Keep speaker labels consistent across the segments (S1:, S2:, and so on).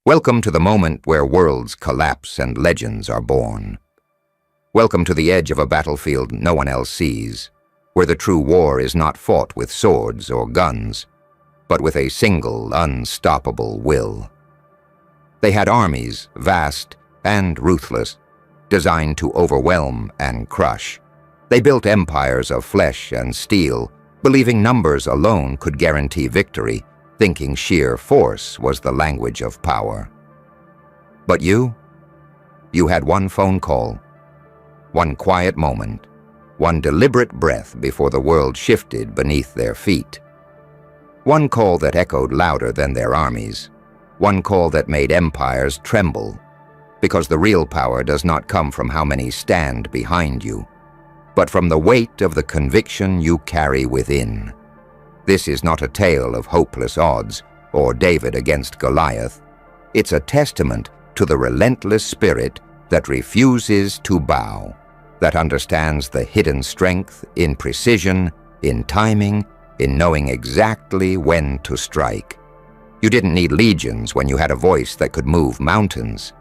S1: Welcome to the moment where worlds collapse and legends are born. Welcome to the edge of a battlefield no one else sees, where the true war is not fought with swords or guns, but with a single, unstoppable will. They had armies, vast and ruthless, designed to overwhelm and crush. They built empires of flesh and steel, believing numbers alone could guarantee victory, thinking sheer force was the language of power. But you had one phone call, one quiet moment, one deliberate breath before the world shifted beneath their feet. One call that echoed louder than their armies, one call that made empires tremble, because the real power does not come from how many stand behind you, but from the weight of the conviction you carry within. This is not a tale of hopeless odds or David against Goliath. It's a testament to the relentless spirit that refuses to bow, that understands the hidden strength in precision, in timing, in knowing exactly when to strike. You didn't need legions when you had a voice that could move mountains,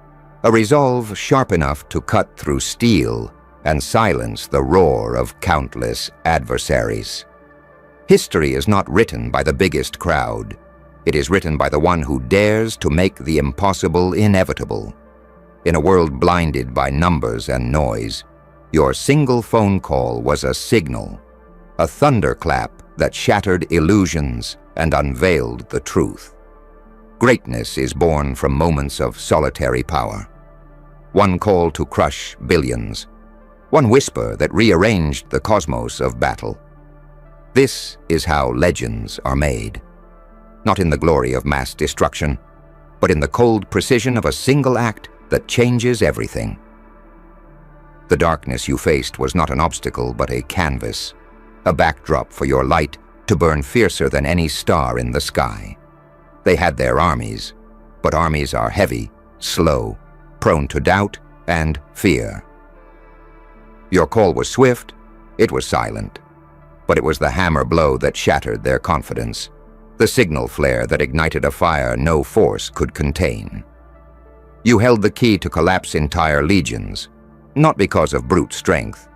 S1: a resolve sharp enough to cut through steel and silence the roar of countless adversaries. History is not written by the biggest crowd. It is written by the one who dares to make the impossible inevitable. In a world blinded by numbers and noise, your single phone call was a signal, a thunderclap that shattered illusions and unveiled the truth. Greatness is born from moments of solitary power. One call to crush billions, one whisper that rearranged the cosmos of battle. This is how legends are made, not in the glory of mass destruction, but in the cold precision of a single act that changes everything. The darkness you faced was not an obstacle, but a canvas, a backdrop for your light to burn fiercer than any star in the sky. They had their armies, but armies are heavy, slow, prone to doubt and fear. Your call was swift, it was silent, but it was the hammer blow that shattered their confidence, the signal flare that ignited a fire no force could contain. You held the key to collapse entire legions, not because of brute strength,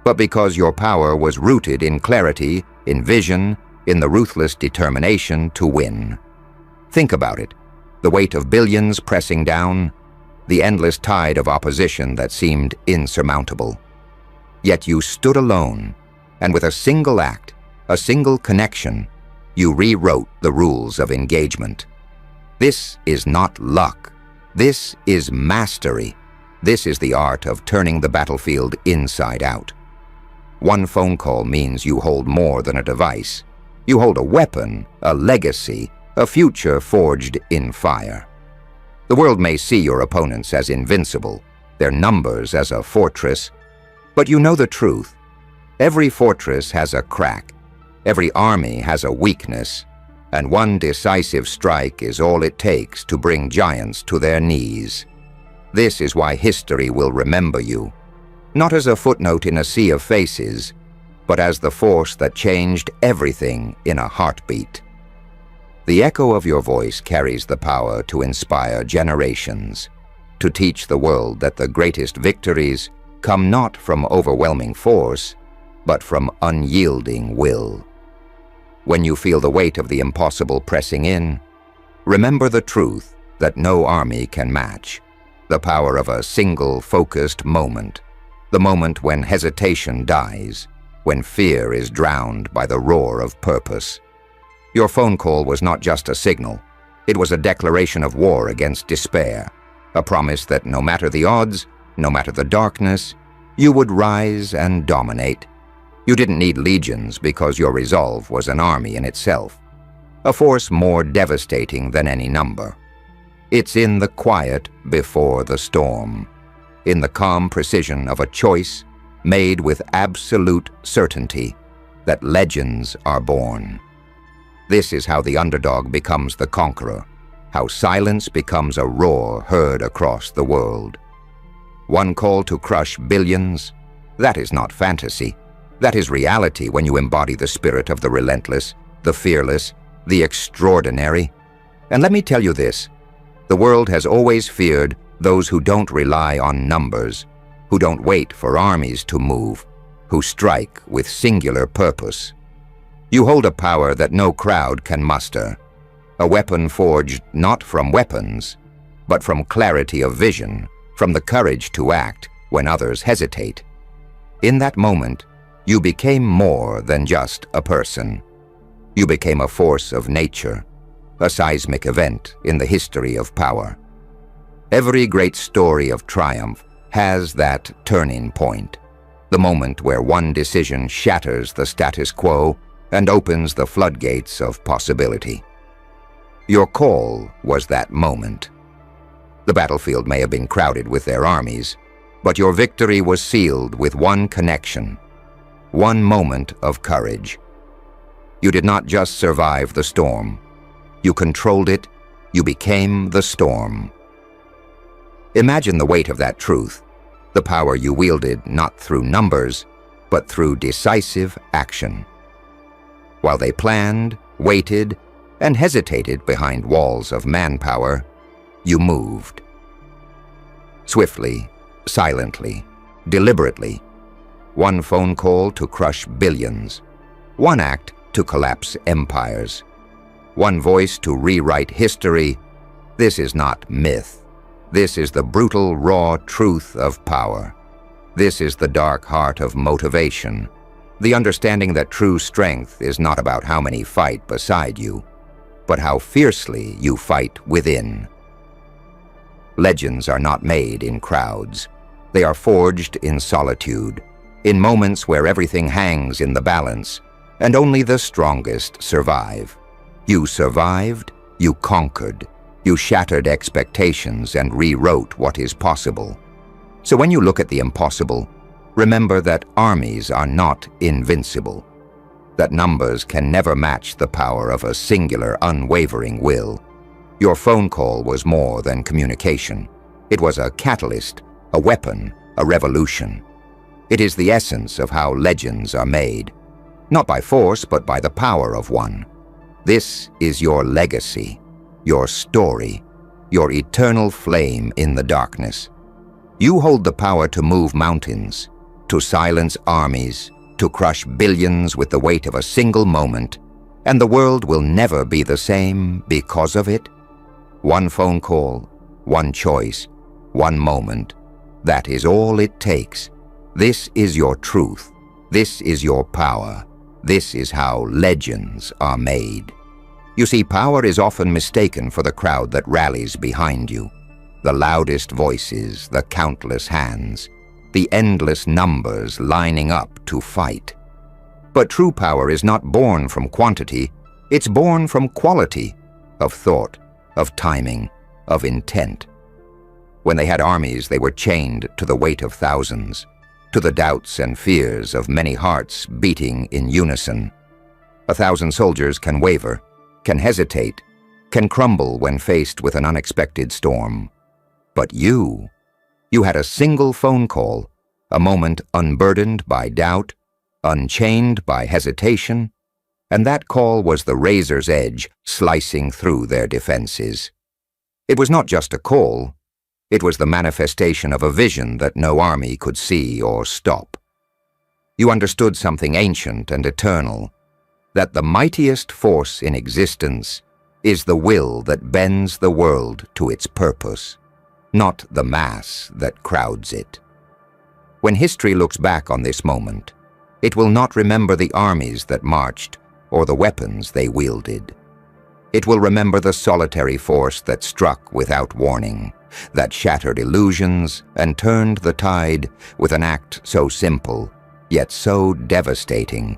S1: but because your power was rooted in clarity, in vision, in the ruthless determination to win. Think about it, the weight of billions pressing down, the endless tide of opposition that seemed insurmountable. Yet you stood alone, and with a single act, a single connection, you rewrote the rules of engagement. This is not luck. This is mastery. This is the art of turning the battlefield inside out. One phone call means you hold more than a device. You hold a weapon, a legacy, a future forged in fire. The world may see your opponents as invincible, their numbers as a fortress, but you know the truth. Every fortress has a crack, every army has a weakness, and one decisive strike is all it takes to bring giants to their knees. This is why history will remember you, not as a footnote in a sea of faces, but as the force that changed everything in a heartbeat. The echo of your voice carries the power to inspire generations, to teach the world that the greatest victories come not from overwhelming force, but from unyielding will. When you feel the weight of the impossible pressing in, remember the truth that no army can match, the power of a single focused moment, the moment when hesitation dies, when fear is drowned by the roar of purpose. Your phone call was not just a signal, it was a declaration of war against despair, a promise that no matter the odds, no matter the darkness, you would rise and dominate. You didn't need legions because your resolve was an army in itself, a force more devastating than any number. It's in the quiet before the storm, in the calm precision of a choice made with absolute certainty, that legends are born. This is how the underdog becomes the conqueror, how silence becomes a roar heard across the world. One call to crush billions, that is not fantasy. That is reality when you embody the spirit of the relentless, the fearless, the extraordinary. And let me tell you this, The world has always feared those who don't rely on numbers, who don't wait for armies to move, who strike with singular purpose. You hold a power that no crowd can muster, a weapon forged not from weapons, but from clarity of vision, from the courage to act when others hesitate. In that moment, you became more than just a person. You became a force of nature, a seismic event in the history of power. Every great story of triumph has that turning point, the moment where one decision shatters the status quo and opens the floodgates of possibility. Your call was that moment. The battlefield may have been crowded with their armies, but your victory was sealed with one connection, one moment of courage. You did not just survive the storm. You controlled it. You became the storm. Imagine the weight of that truth, the power you wielded not through numbers, but through decisive action. While they planned, waited, and hesitated behind walls of manpower, you moved. Swiftly, silently, deliberately. One phone call to crush billions. One act to collapse empires. One voice to rewrite history. This is not myth. This is the brutal, raw truth of power. This is the dark heart of motivation. The understanding that true strength is not about how many fight beside you, but how fiercely you fight within. Legends are not made in crowds. They are forged in solitude, in moments where everything hangs in the balance, and only the strongest survive. You survived, you conquered, you shattered expectations and rewrote what is possible. So when you look at the impossible, remember that armies are not invincible, that numbers can never match the power of a singular, unwavering will. Your phone call was more than communication. It was a catalyst, a weapon, a revolution. It is the essence of how legends are made, not by force, but by the power of one. This is your legacy, your story, your eternal flame in the darkness. You hold the power to move mountains, to silence armies, to crush billions with the weight of a single moment, and the world will never be the same because of it. One phone call, one choice, one moment. That is all it takes. This is your truth. This is your power. This is how legends are made. You see, power is often mistaken for the crowd that rallies behind you. The loudest voices, the countless hands, the endless numbers lining up to fight. But true power is not born from quantity. It's born from quality of thought, of timing, of intent. When they had armies, they were chained to the weight of thousands, to the doubts and fears of many hearts beating in unison. 1,000 soldiers can waver, can hesitate, can crumble when faced with an unexpected storm. But you had a single phone call, a moment unburdened by doubt, unchained by hesitation, and that call was the razor's edge slicing through their defenses. It was not just a call. It was the manifestation of a vision that no army could see or stop. You understood something ancient and eternal, that the mightiest force in existence is the will that bends the world to its purpose, not the mass that crowds it. When history looks back on this moment, it will not remember the armies that marched or the weapons they wielded. It will remember the solitary force that struck without warning, that shattered illusions and turned the tide with an act so simple, yet so devastating,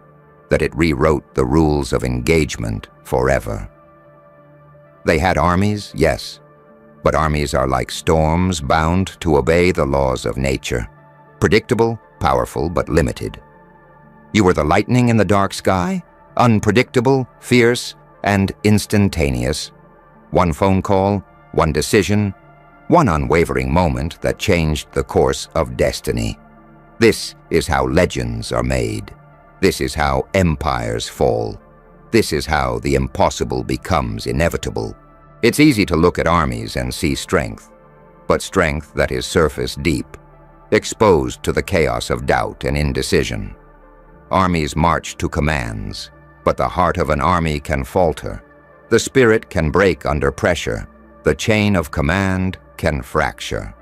S1: that it rewrote the rules of engagement forever. They had armies, yes, but armies are like storms bound to obey the laws of nature, predictable, powerful, but limited. You were the lightning in the dark sky, unpredictable, fierce, and instantaneous. One phone call, one decision, one unwavering moment that changed the course of destiny. This is how legends are made. This is how empires fall. This is how the impossible becomes inevitable. It's easy to look at armies and see strength, but strength that is surface deep, exposed to the chaos of doubt and indecision. Armies march to commands, but the heart of an army can falter. The spirit can break under pressure. The chain of command can fracture.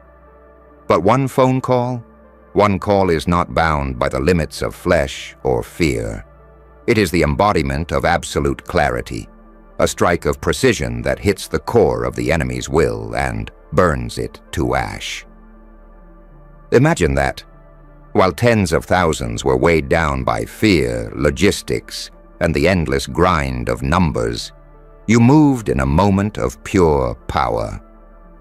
S1: But one phone call is not bound by the limits of flesh or fear. It is the embodiment of absolute clarity, a strike of precision that hits the core of the enemy's will and burns it to ash. Imagine that, while tens of thousands were weighed down by fear, logistics, and the endless grind of numbers, you moved in a moment of pure power.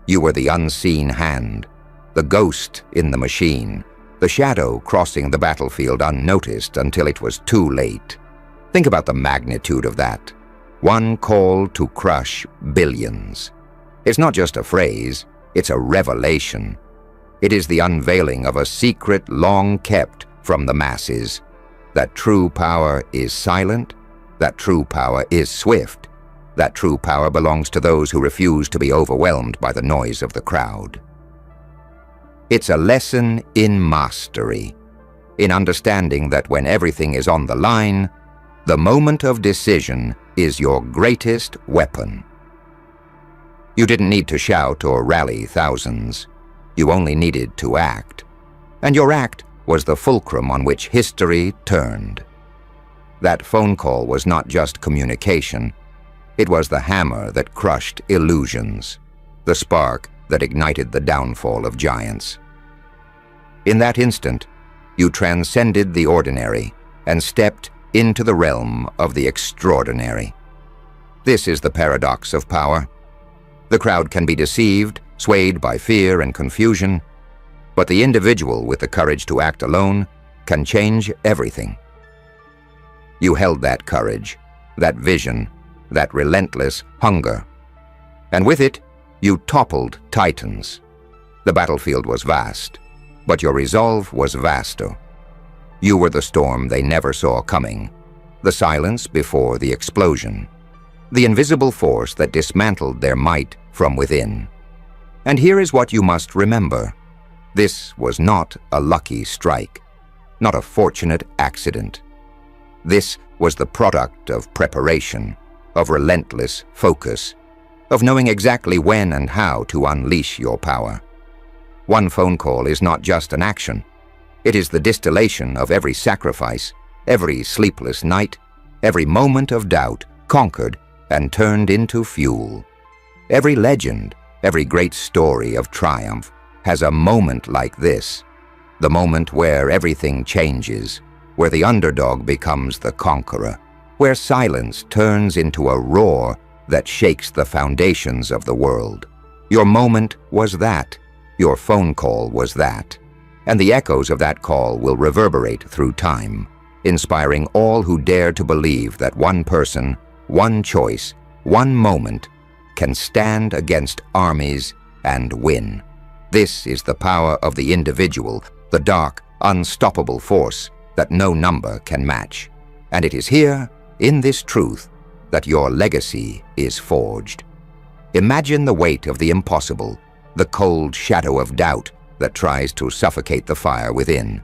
S1: You were the unseen hand, the ghost in the machine, the shadow crossing the battlefield unnoticed until it was too late. Think about the magnitude of that. One call to crush billions. It's not just a phrase, it's a revelation. It is the unveiling of a secret long kept from the masses. That true power is silent, that true power is swift, that true power belongs to those who refuse to be overwhelmed by the noise of the crowd. It's a lesson in mastery, in understanding that when everything is on the line, the moment of decision is your greatest weapon. You didn't need to shout or rally thousands. You only needed to act. And your act was the fulcrum on which history turned. That phone call was not just communication. It was the hammer that crushed illusions, the spark that ignited the downfall of giants. In that instant, you transcended the ordinary and stepped into the realm of the extraordinary. This is the paradox of power. The crowd can be deceived, swayed by fear and confusion, but the individual with the courage to act alone can change everything. You held that courage, that vision, that relentless hunger, and with it, you toppled titans. The battlefield was vast, but your resolve was vaster. You were the storm they never saw coming, the silence before the explosion, the invisible force that dismantled their might from within. And here is what you must remember. This was not a lucky strike, not a fortunate accident. This was the product of preparation, of relentless focus, of knowing exactly when and how to unleash your power. One phone call is not just an action. It is the distillation of every sacrifice, every sleepless night, every moment of doubt conquered and turned into fuel. Every legend, every great story of triumph has a moment like this, the moment where everything changes, where the underdog becomes the conqueror, where silence turns into a roar that shakes the foundations of the world. Your moment was that. Your phone call was that. And the echoes of that call will reverberate through time, inspiring all who dare to believe that one person, one choice, one moment can stand against armies and win. This is the power of the individual, the dark, unstoppable force that no number can match. And it is here, in this truth, that your legacy is forged. Imagine the weight of the impossible, the cold shadow of doubt that tries to suffocate the fire within.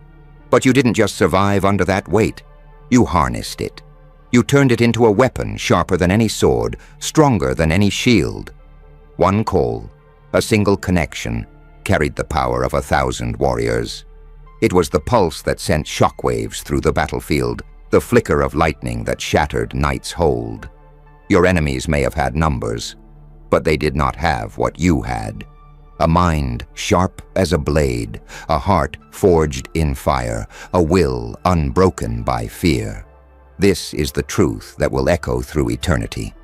S1: But you didn't just survive under that weight. You harnessed it. You turned it into a weapon sharper than any sword, stronger than any shield. One call, a single connection, carried the power of 1,000 warriors. It was the pulse that sent shockwaves through the battlefield, the flicker of lightning that shattered night's hold. Your enemies may have had numbers, but they did not have what you had. A mind sharp as a blade, a heart forged in fire, a will unbroken by fear. This is the truth that will echo through eternity.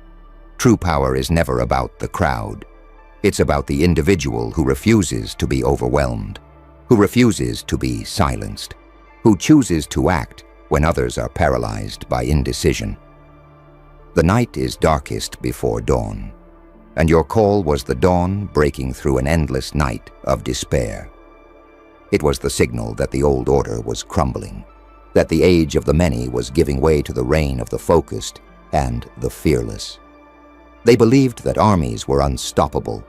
S1: True power is never about the crowd. It's about the individual who refuses to be overwhelmed, who refuses to be silenced, who chooses to act when others are paralyzed by indecision. The night is darkest before dawn, and your call was the dawn breaking through an endless night of despair. It was the signal that the old order was crumbling, that the age of the many was giving way to the reign of the focused and the fearless. They believed that armies were unstoppable,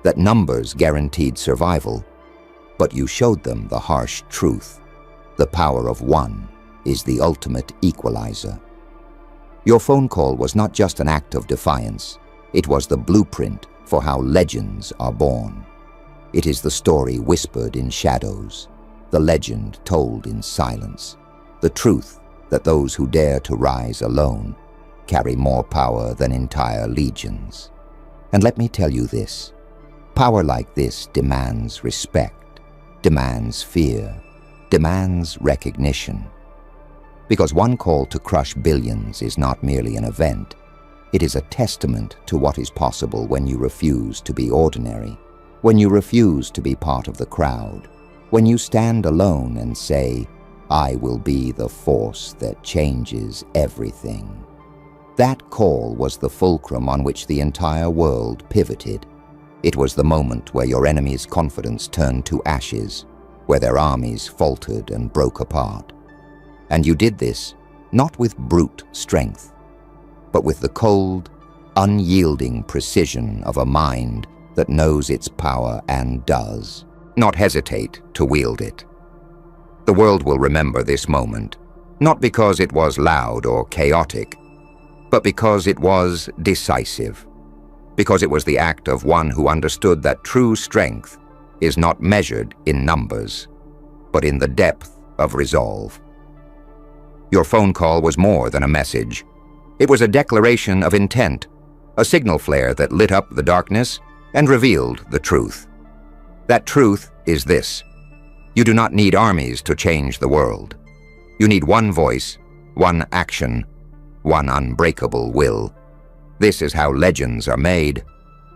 S1: that numbers guaranteed survival. But you showed them the harsh truth. The power of one is the ultimate equalizer. Your phone call was not just an act of defiance. It was the blueprint for how legends are born. It is the story whispered in shadows, the legend told in silence, the truth that those who dare to rise alone carry more power than entire legions. And let me tell you this, power like this demands respect, demands fear, demands recognition. Because one call to crush billions is not merely an event, it is a testament to what is possible when you refuse to be ordinary, when you refuse to be part of the crowd, when you stand alone and say, "I will be the force that changes everything." That call was the fulcrum on which the entire world pivoted. It was the moment where your enemy's confidence turned to ashes, where their armies faltered and broke apart. And you did this not with brute strength, but with the cold, unyielding precision of a mind that knows its power and does not hesitate to wield it. The world will remember this moment, not because it was loud or chaotic, but because it was decisive, because it was the act of one who understood that true strength is not measured in numbers, but in the depth of resolve. Your phone call was more than a message. It was a declaration of intent, a signal flare that lit up the darkness and revealed the truth. That truth is this: you do not need armies to change the world. You need one voice, one action, one unbreakable will. This is how legends are made,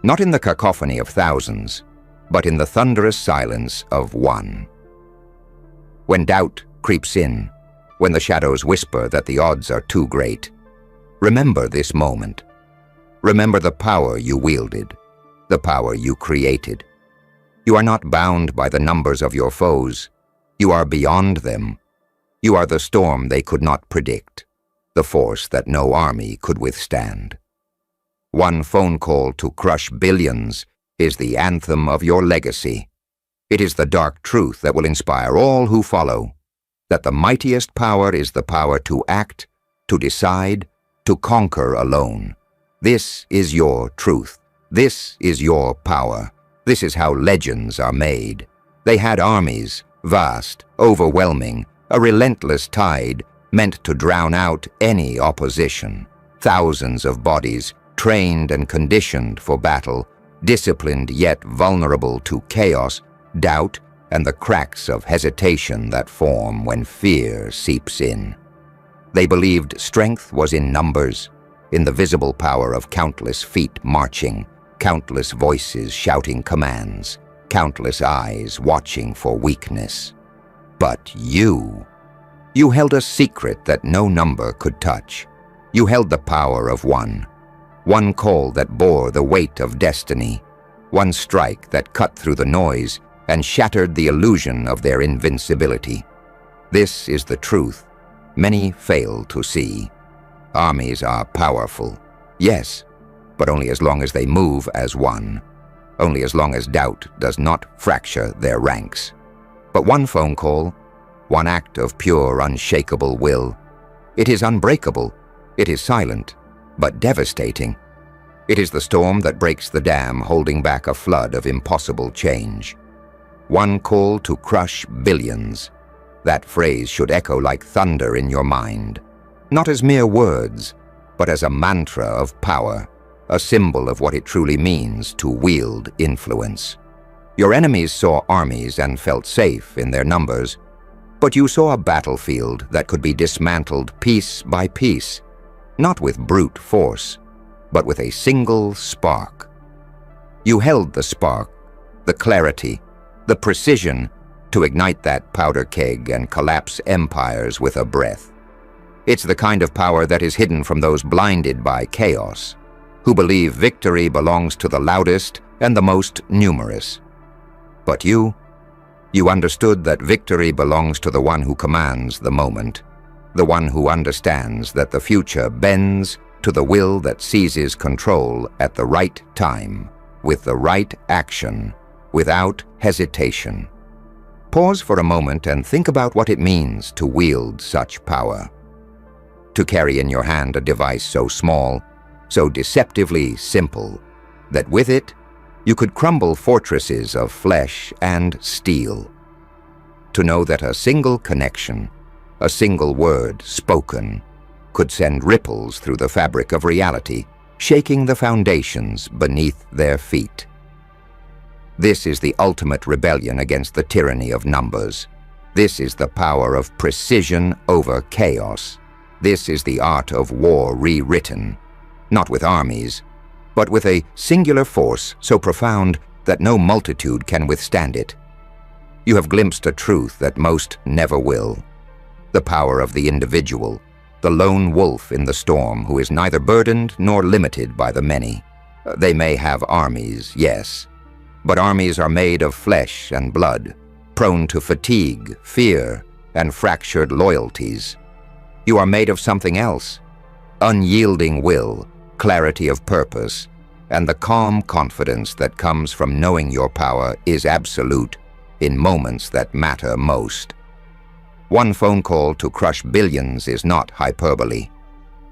S1: not in the cacophony of thousands, but in the thunderous silence of one. When doubt creeps in, when the shadows whisper that the odds are too great, remember this moment. Remember the power you wielded, the power you created. You are not bound by the numbers of your foes. You are beyond them. You are the storm they could not predict, the force that no army could withstand. One phone call to crush billions is the anthem of your legacy. It is the dark truth that will inspire all who follow, that the mightiest power is the power to act, to decide, to conquer alone. This is your truth. This is your power. This is how legends are made. They had armies, vast, overwhelming, a relentless tide meant to drown out any opposition. Thousands of bodies, trained and conditioned for battle, disciplined yet vulnerable to chaos, doubt, and the cracks of hesitation that form when fear seeps in. They believed strength was in numbers, in the visible power of countless feet marching, countless voices shouting commands, countless eyes watching for weakness. But you held a secret that no number could touch. You held the power of one call that bore the weight of destiny, one strike that cut through the noise and shattered the illusion of their invincibility. This is the truth many fail to see. Armies are powerful, yes, but only as long as they move as one, only as long as doubt does not fracture their ranks. But one phone call, one act of pure, unshakable will, it is unbreakable, it is silent, but devastating. It is the storm that breaks the dam, holding back a flood of impossible change. One call to crush billions. That phrase should echo like thunder in your mind, not as mere words, but as a mantra of power, a symbol of what it truly means to wield influence. Your enemies saw armies and felt safe in their numbers, but you saw a battlefield that could be dismantled piece by piece, not with brute force, but with a single spark. You held the spark, the clarity, the precision to ignite that powder keg and collapse empires with a breath. It's the kind of power that is hidden from those blinded by chaos, who believe victory belongs to the loudest and the most numerous. But you understood that victory belongs to the one who commands the moment, the one who understands that the future bends to the will that seizes control at the right time, with the right action, without hesitation. Pause for a moment and think about what it means to wield such power. To carry in your hand a device so small, so deceptively simple, that with it you could crumble fortresses of flesh and steel. To know that a single connection, a single word spoken, could send ripples through the fabric of reality, shaking the foundations beneath their feet. This is the ultimate rebellion against the tyranny of numbers. This is the power of precision over chaos. This is the art of war rewritten, not with armies, but with a singular force so profound that no multitude can withstand it. You have glimpsed a truth that most never will. The power of the individual, the lone wolf in the storm who is neither burdened nor limited by the many. They may have armies, yes, but armies are made of flesh and blood, prone to fatigue, fear, and fractured loyalties. You are made of something else: unyielding will, clarity of purpose, and the calm confidence that comes from knowing your power is absolute in moments that matter most. One phone call to crush billions is not hyperbole.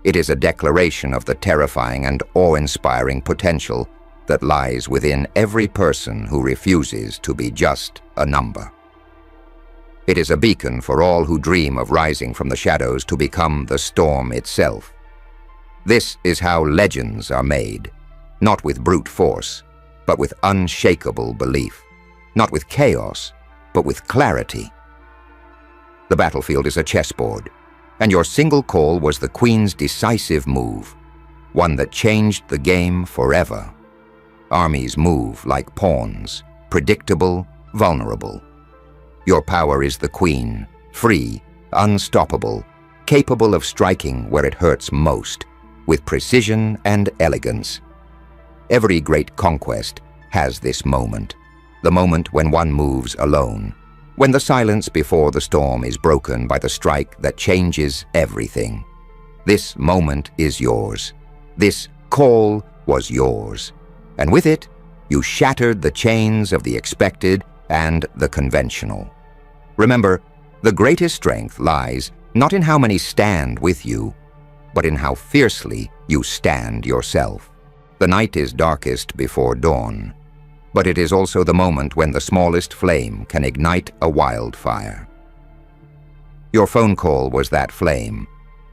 S1: It is a declaration of the terrifying and awe-inspiring potential that lies within every person who refuses to be just a number. It is a beacon for all who dream of rising from the shadows to become the storm itself. This is how legends are made, not with brute force, but with unshakable belief, not with chaos, but with clarity. The battlefield is a chessboard, and your single call was the Queen's decisive move, one that changed the game forever. Armies move like pawns, predictable, vulnerable. Your power is the Queen, free, unstoppable, capable of striking where it hurts most, with precision and elegance. Every great conquest has this moment, the moment when one moves alone, when the silence before the storm is broken by the strike that changes everything. This moment is yours. This call was yours. And with it, you shattered the chains of the expected and the conventional. Remember, the greatest strength lies not in how many stand with you, but in how fiercely you stand yourself. The night is darkest before dawn, but it is also the moment when the smallest flame can ignite a wildfire. Your phone call was that flame,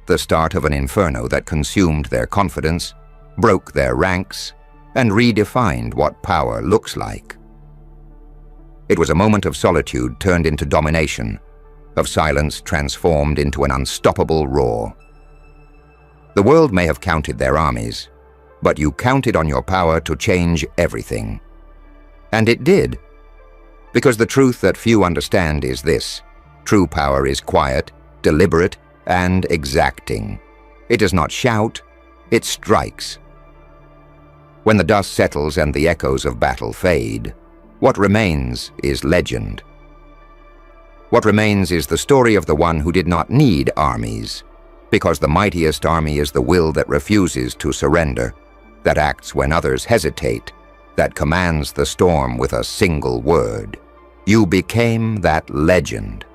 S1: the start of an inferno that consumed their confidence, broke their ranks, and redefined what power looks like. It was a moment of solitude turned into domination, of silence transformed into an unstoppable roar. The world may have counted their armies, but you counted on your power to change everything. And it did. Because the truth that few understand is this: true power is quiet, deliberate, and exacting. It does not shout, it strikes. When the dust settles and the echoes of battle fade, what remains is legend. What remains is the story of the one who did not need armies, because the mightiest army is the will that refuses to surrender, that acts when others hesitate, that commands the storm with a single word. You became that legend.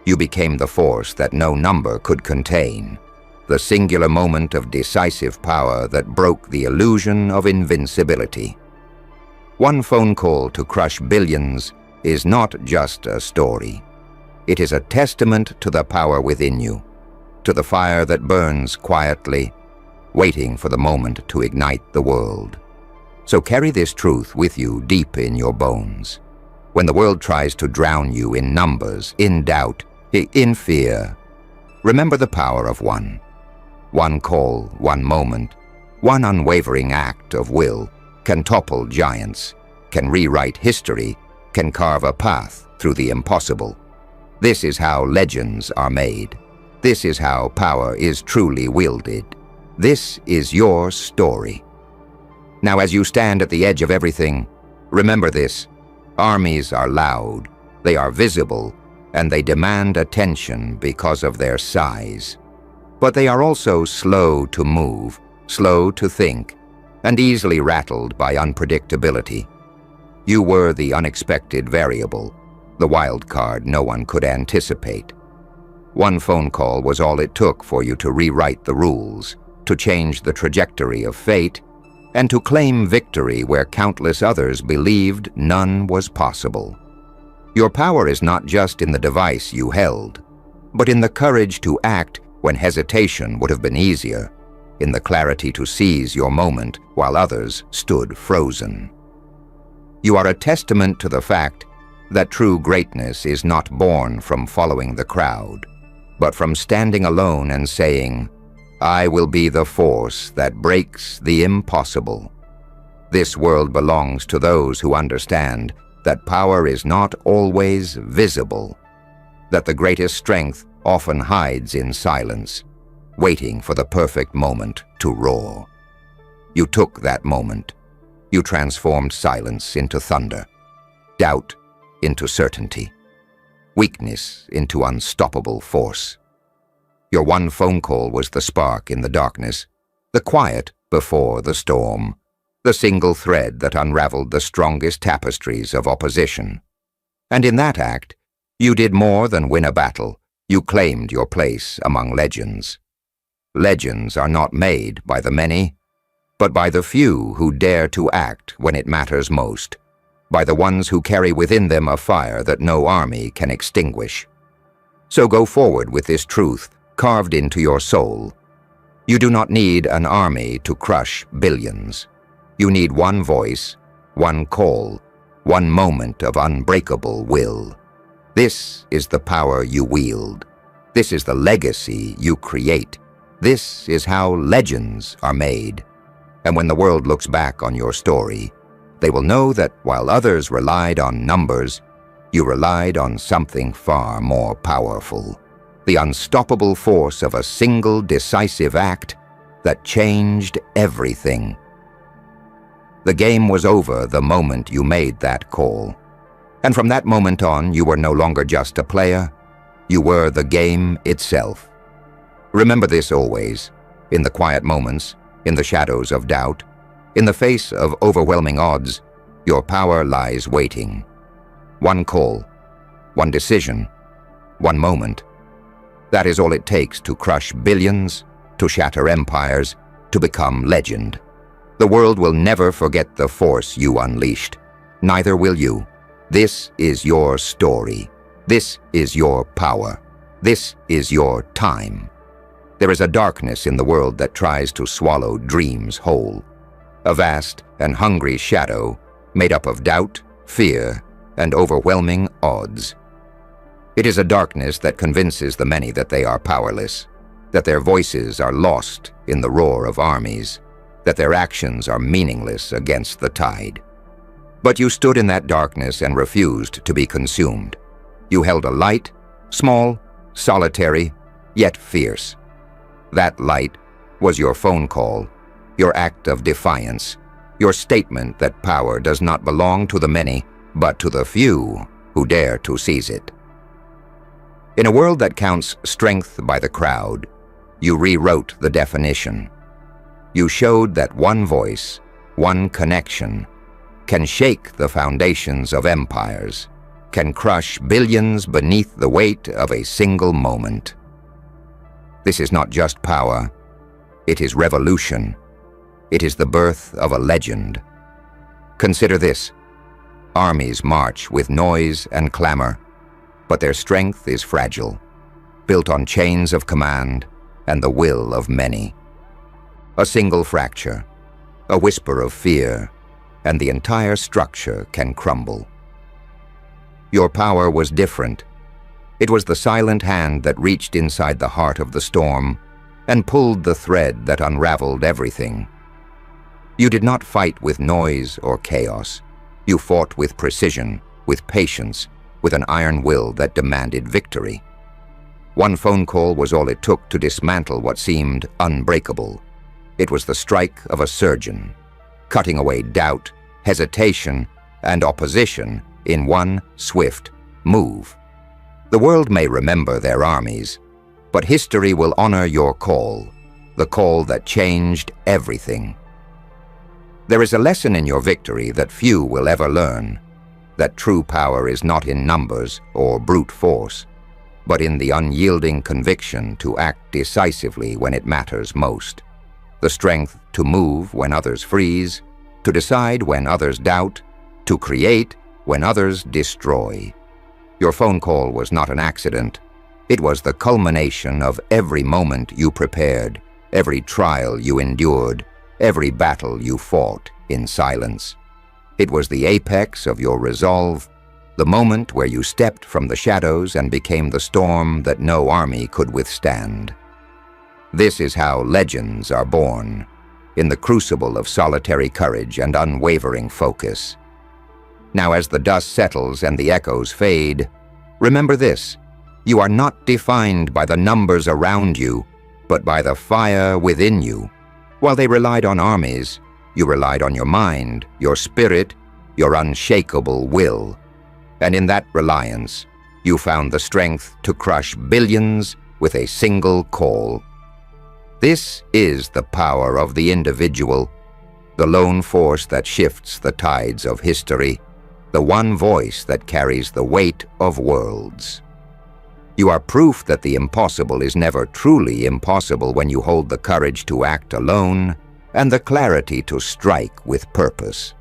S1: You became the force that no number could contain, the singular moment of decisive power that broke the illusion of invincibility. One phone call to crush billions is not just a story. It is a testament to the power within you, to the fire that burns quietly, waiting for the moment to ignite the world. So carry this truth with you deep in your bones. When the world tries to drown you in numbers, in doubt, in fear, remember the power of one. One call, one moment, one unwavering act of will can topple giants, can rewrite history, can carve a path through the impossible. This is how legends are made. This is how power is truly wielded. This is your story. Now, as you stand at the edge of everything, remember this: armies are loud, they are visible, and they demand attention because of their size. But they are also slow to move, slow to think, and easily rattled by unpredictability. You were the unexpected variable, the wild card no one could anticipate. One phone call was all it took for you to rewrite the rules, to change the trajectory of fate, and to claim victory where countless others believed none was possible. Your power is not just in the device you held, but in the courage to act when hesitation would have been easier, in the clarity to seize your moment while others stood frozen. You are a testament to the fact that true greatness is not born from following the crowd, but from standing alone and saying, "I will be the force that breaks the impossible." This world belongs to those who understand that power is not always visible, that the greatest strength often hides in silence, waiting for the perfect moment to roar. You took that moment. You transformed silence into thunder, doubt into certainty, weakness into unstoppable force. Your one phone call was the spark in the darkness, the quiet before the storm, the single thread that unraveled the strongest tapestries of opposition. And in that act, you did more than win a battle. You claimed your place among legends. Legends are not made by the many, but by the few who dare to act when it matters most, by the ones who carry within them a fire that no army can extinguish. So go forward with this truth carved into your soul. You do not need an army to crush billions. You need one voice, one call, one moment of unbreakable will. This is the power you wield. This is the legacy you create. This is how legends are made. And when the world looks back on your story, they will know that while others relied on numbers, you relied on something far more powerful. The unstoppable force of a single decisive act that changed everything. The game was over the moment you made that call. And from that moment on, you were no longer just a player. You were the game itself. Remember this always, in the quiet moments, in the shadows of doubt, in the face of overwhelming odds, your power lies waiting. One call, one decision, one moment. That is all it takes to crush billions, to shatter empires, to become legend. The world will never forget the force you unleashed. Neither will you. This is your story. This is your power. This is your time. There is a darkness in the world that tries to swallow dreams whole. A vast and hungry shadow made up of doubt, fear, and overwhelming odds. It is a darkness that convinces the many that they are powerless, that their voices are lost in the roar of armies, that their actions are meaningless against the tide. But you stood in that darkness and refused to be consumed. You held a light, small, solitary, yet fierce. That light was your phone call, your act of defiance, your statement that power does not belong to the many, but to the few who dare to seize it. In a world that counts strength by the crowd, you rewrote the definition. You showed that one voice, one connection, can shake the foundations of empires, can crush billions beneath the weight of a single moment. This is not just power, it is revolution. It is the birth of a legend. Consider this. Armies march with noise and clamor, but their strength is fragile, built on chains of command and the will of many. A single fracture, a whisper of fear, and the entire structure can crumble. Your power was different. It was the silent hand that reached inside the heart of the storm and pulled the thread that unraveled everything. You did not fight with noise or chaos. You fought with precision, with patience, with an iron will that demanded victory. One phone call was all it took to dismantle what seemed unbreakable. It was the strike of a surgeon, cutting away doubt, hesitation, and opposition in one swift move. The world may remember their armies, but history will honor your call. the call that changed everything. There is a lesson in your victory that few will ever learn, that true power is not in numbers or brute force, but in the unyielding conviction to act decisively when it matters most, the strength to move when others freeze, to decide when others doubt, to create when others destroy. Your phone call was not an accident. It was the culmination of every moment you prepared, every trial you endured, every battle you fought in silence. It was the apex of your resolve, the moment where you stepped from the shadows and became the storm that no army could withstand. This is how legends are born, in the crucible of solitary courage and unwavering focus. Now, as the dust settles and the echoes fade, remember this: you are not defined by the numbers around you, but by the fire within you. While they relied on armies, you relied on your mind, your spirit, your unshakable will. And in that reliance, you found the strength to crush billions with a single call. This is the power of the individual, the lone force that shifts the tides of history, the one voice that carries the weight of worlds. You are proof that the impossible is never truly impossible when you hold the courage to act alone and the clarity to strike with purpose.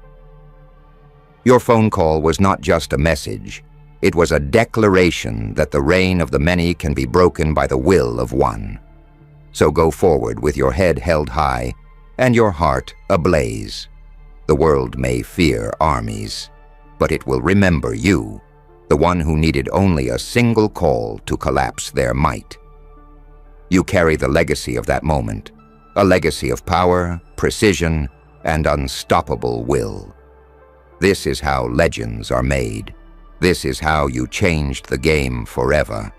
S1: Your phone call was not just a message. It was a declaration that the reign of the many can be broken by the will of one. So go forward with your head held high and your heart ablaze. The world may fear armies, but it will remember you, the one who needed only a single call to collapse their might. You carry the legacy of that moment, a legacy of power, precision, and unstoppable will. This is how legends are made. This is how you changed the game forever.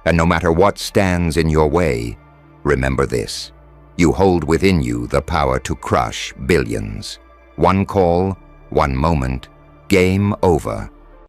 S1: And no matter what stands in your way, remember this: you hold within you the power to crush billions. One call, one moment, game over.